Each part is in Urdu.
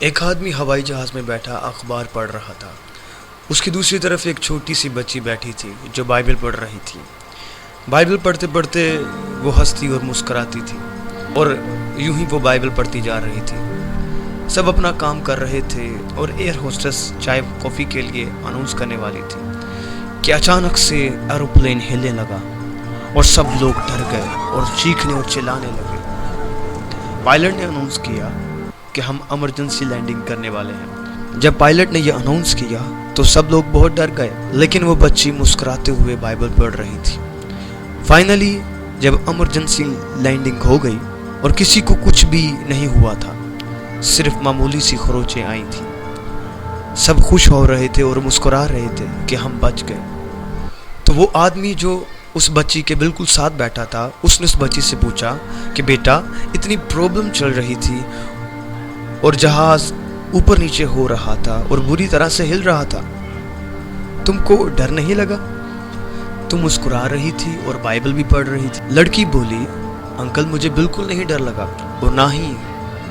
ایک آدمی ہوائی جہاز میں بیٹھا اخبار پڑھ رہا تھا۔ اس کی دوسری طرف ایک چھوٹی سی بچی بیٹھی تھی جو بائبل پڑھ رہی تھی۔ بائبل پڑھتے پڑھتے وہ ہنستی اور مسکراتی تھی، اور یوں ہی وہ بائبل پڑھتی جا رہی تھی۔ سب اپنا کام کر رہے تھے اور ایئر ہوسٹس چائے کافی کے لیے اناؤنس کرنے والی تھی کہ اچانک سے ایروپلین ہلنے لگا اور سب لوگ ڈر گئے اور چیخنے اور چلانے لگے۔ پائلٹ نے اناؤنس کیا کہ ہم ایمرجنسی لینڈنگ کرنے والے ہیں۔ جب پائلٹ نے یہ اناؤنس کیا تو سب لوگ بہت ڈر گئے، لیکن وہ بچی مسکراتے ہوئے بائبل پڑھ رہی تھی۔ فائنلی جب ایمرجنسی لینڈنگ ہو گئی اور کسی کو کچھ بھی نہیں ہوا تھا، صرف معمولی سی خروچیں آئی تھیں، سب خوش ہو رہے تھے اور مسکرا رہے تھے کہ ہم بچ گئے۔ تو وہ آدمی جو اس بچی کے بالکل ساتھ بیٹھا تھا، اس نے اس بچی سے پوچھا کہ بیٹا، اتنی پرابلم چل رہی تھی اور جہاز اوپر نیچے ہو رہا تھا اور بری طرح سے ہل رہا تھا، تم کو ڈر نہیں لگا؟ تم مسکرا رہی تھی اور بائبل بھی پڑھ رہی تھی۔ لڑکی بولی، انکل مجھے بالکل نہیں ڈر لگا اور نہ ہی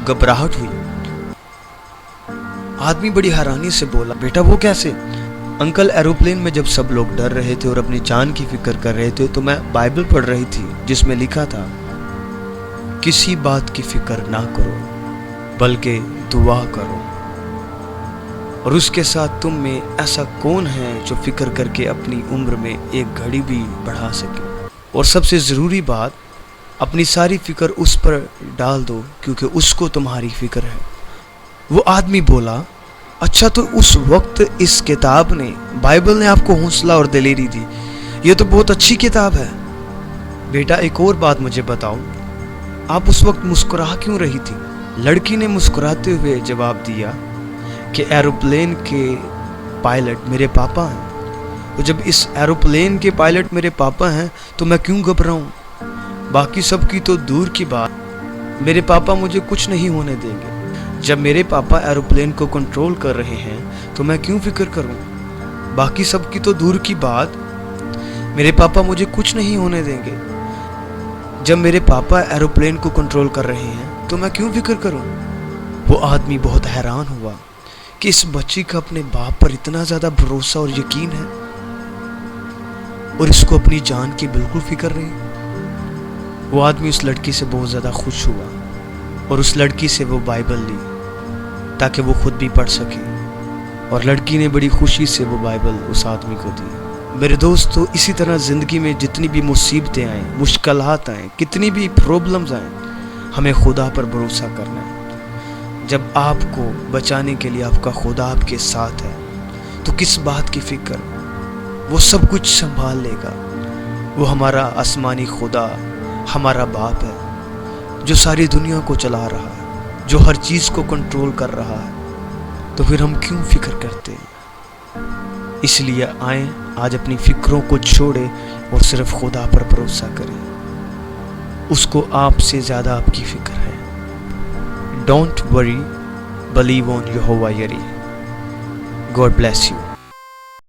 گھبراہٹ ہوئی۔ آدمی بڑی حیرانی سے بولا، بیٹا وہ کیسے؟ انکل ایروپلین میں جب سب لوگ ڈر رہے تھے اور اپنی جان کی فکر کر رہے تھے تو میں بائبل پڑھ رہی تھی جس میں لکھا تھا، کسی بات کی فکر نہ کرو بلکہ دعا کرو، اور اس کے ساتھ تم میں ایسا کون ہے جو فکر کر کے اپنی عمر میں ایک گھڑی بھی بڑھا سکے؟ اور سب سے ضروری بات، اپنی ساری فکر اس پر ڈال دو کیونکہ اس کو تمہاری فکر ہے۔ وہ آدمی بولا، اچھا تو اس وقت اس کتاب نے، بائبل نے آپ کو حوصلہ اور دلیری دی، یہ تو بہت اچھی کتاب ہے۔ بیٹا ایک اور بات مجھے بتاؤ، آپ اس وقت مسکرا کیوں رہی تھی؟ لڑکی نے مسکراتے ہوئے جواب دیا کہ ایروپلین کے پائلٹ میرے پاپا ہیں، اور جب اس ایروپلین کے پائلٹ میرے پاپا ہیں تو میں کیوں گھبراؤں؟ باقی سب کی تو دور کی بات، میرے پاپا مجھے کچھ نہیں ہونے دیں گے۔ جب میرے پاپا ایروپلین کو کنٹرول کر رہے ہیں تو میں کیوں فکر کروں؟ باقی سب کی تو دور کی بات، میرے پاپا مجھے کچھ نہیں ہونے دیں گے۔ جب میرے پاپا ایروپلین کو کنٹرول کر رہے ہیں تو میں کیوں فکر کروں؟ وہ آدمی بہت حیران ہوا کہ اس بچی کا اپنے باپ پر اتنا زیادہ بھروسہ اور یقین ہے، اور اس کو اپنی جان کی بالکل فکر نہیں۔ وہ آدمی اس لڑکی سے بہت زیادہ خوش ہوا اور اس لڑکی سے وہ بائبل لی تاکہ وہ خود بھی پڑھ سکے، اور لڑکی نے بڑی خوشی سے وہ بائبل اس آدمی کو دی۔ میرے دوستو، اسی طرح زندگی میں جتنی بھی مصیبتیں آئیں، مشکلات آئیں، کتنی بھی پرابلمز آئیں، ہمیں خدا پر بھروسہ کرنا ہے۔ جب آپ کو بچانے کے لیے آپ کا خدا آپ کے ساتھ ہے تو کس بات کی فکر؟ وہ سب کچھ سنبھال لے گا۔ وہ ہمارا آسمانی خدا، ہمارا باپ ہے جو ساری دنیا کو چلا رہا ہے، جو ہر چیز کو کنٹرول کر رہا ہے، تو پھر ہم کیوں فکر کرتے ہیں؟ اس لیے آئیں آج اپنی فکروں کو چھوڑیں اور صرف خدا پر بھروسہ کریں۔ اس کو آپ سے زیادہ آپ کی فکر ہے۔ ڈونٹ وری، بلیو آن یہوہ یری۔ God bless you.